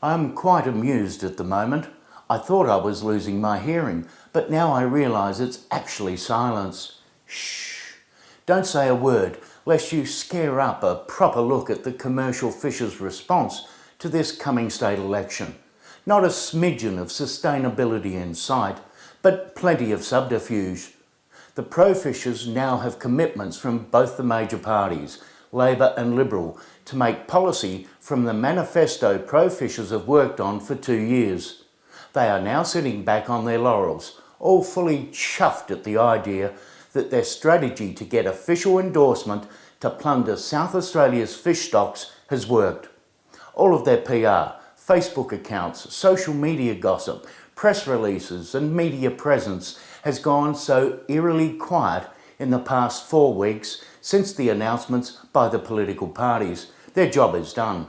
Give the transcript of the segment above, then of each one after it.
I'm quite amused at the moment. I thought I was losing my hearing, but now I realise it's actually silence. Shh! Don't say a word, lest you scare up a proper look at the commercial fishers' response to this coming state election. Not a smidgen of sustainability in sight, but plenty of subterfuge. The pro-fishers now have commitments from both the major parties, Labor and Liberal, to make policy from the manifesto pro-fishers have worked on for 2 years. They are now sitting back on their laurels, all fully chuffed at the idea that their strategy to get official endorsement to plunder South Australia's fish stocks has worked. All of their PR, Facebook accounts, social media gossip, press releases and media presence has gone so eerily quiet in the past 4 weeks since the announcements by the political parties. Their job is done.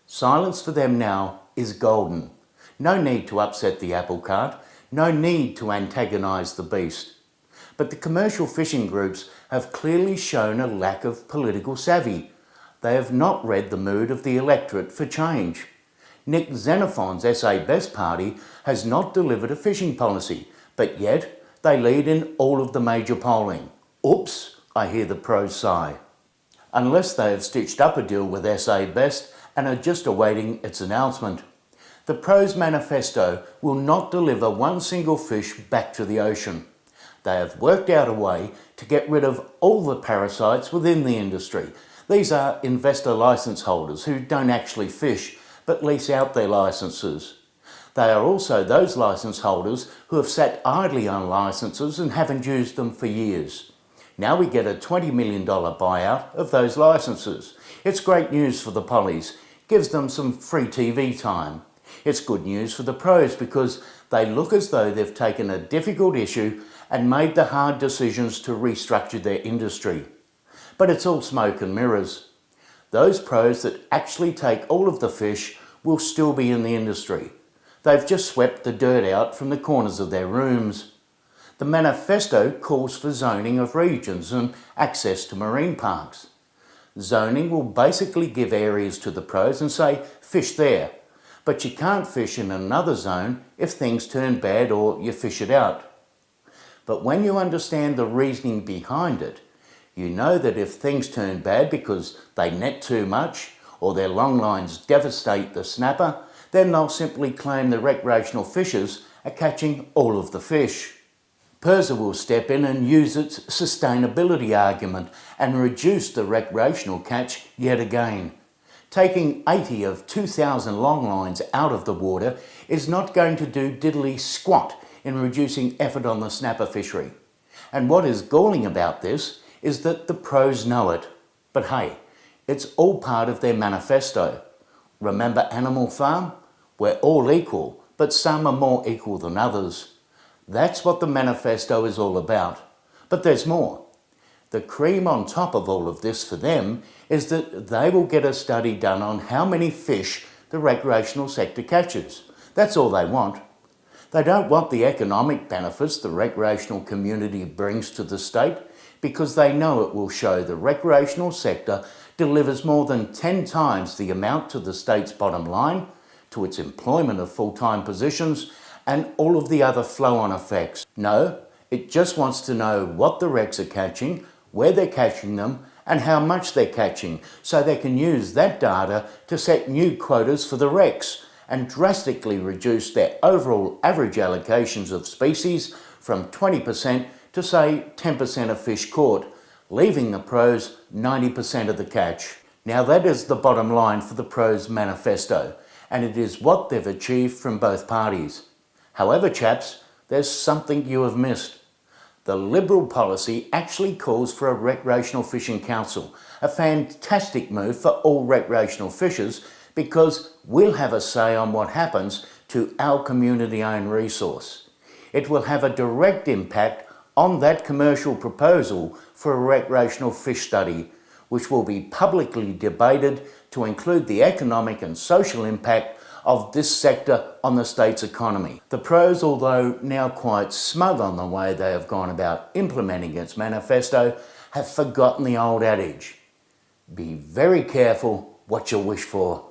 Silence for them now is golden. No need to upset the apple cart, no need to antagonise the beast. But the commercial fishing groups have clearly shown a lack of political savvy. They have not read the mood of the electorate for change. Nick Xenophon's SA Best Party has not delivered a fishing policy, but yet they lead in all of the major polling. Oops, I hear the pros sigh. Unless they have stitched up a deal with SA Best and are just awaiting its announcement. The pros' manifesto will not deliver one single fish back to the ocean. They have worked out a way to get rid of all the parasites within the industry. These are investor licence holders who don't actually fish but lease out their licences. They are also those licence holders who have sat idly on licences and haven't used them for years. Now we get a $20 million buyout of those licences. It's great news for the pollies, gives them some free TV time. It's good news for the pros because they look as though they've taken a difficult issue and made the hard decisions to restructure their industry. But it's all smoke and mirrors. Those pros that actually take all of the fish will still be in the industry. They've just swept the dirt out from the corners of their rooms. The manifesto calls for zoning of regions and access to marine parks. Zoning will basically give areas to the pros and say, fish there, but you can't fish in another zone if things turn bad or you fish it out. But when you understand the reasoning behind it, you know that if things turn bad because they net too much or their long lines devastate the snapper, then they'll simply claim the recreational fishers are catching all of the fish. Pirsa will step in and use its sustainability argument and reduce the recreational catch yet again. Taking 80 of 2,000 long lines out of the water is not going to do diddly squat in reducing effort on the snapper fishery. And what is galling about this is that the pros know it. But hey, it's all part of their manifesto. Remember Animal Farm? We're all equal, but some are more equal than others. That's what the manifesto is all about. But there's more. The cream on top of all of this for them is that they will get a study done on how many fish the recreational sector catches. That's all they want. They don't want the economic benefits the recreational community brings to the state because they know it will show the recreational sector delivers more than 10 times the amount to the state's bottom line, to its employment of full-time positions, and all of the other flow-on effects. No, it just wants to know what the recs are catching, where they're catching them, and how much they're catching, so they can use that data to set new quotas for the recs and drastically reduce their overall average allocations of species from 20% to say 10% of fish caught, leaving the pros 90% of the catch. Now that is the bottom line for the pros' manifesto, and it is what they've achieved from both parties. However, chaps, there's something you have missed. The Liberal policy actually calls for a recreational fishing council, a fantastic move for all recreational fishers because we'll have a say on what happens to our community-owned resource. It will have a direct impact on that commercial proposal for a recreational fish study, which will be publicly debated to include the economic and social impact of this sector on the state's economy. The pros, although now quite smug on the way they have gone about implementing its manifesto, have forgotten the old adage, be very careful what you wish for.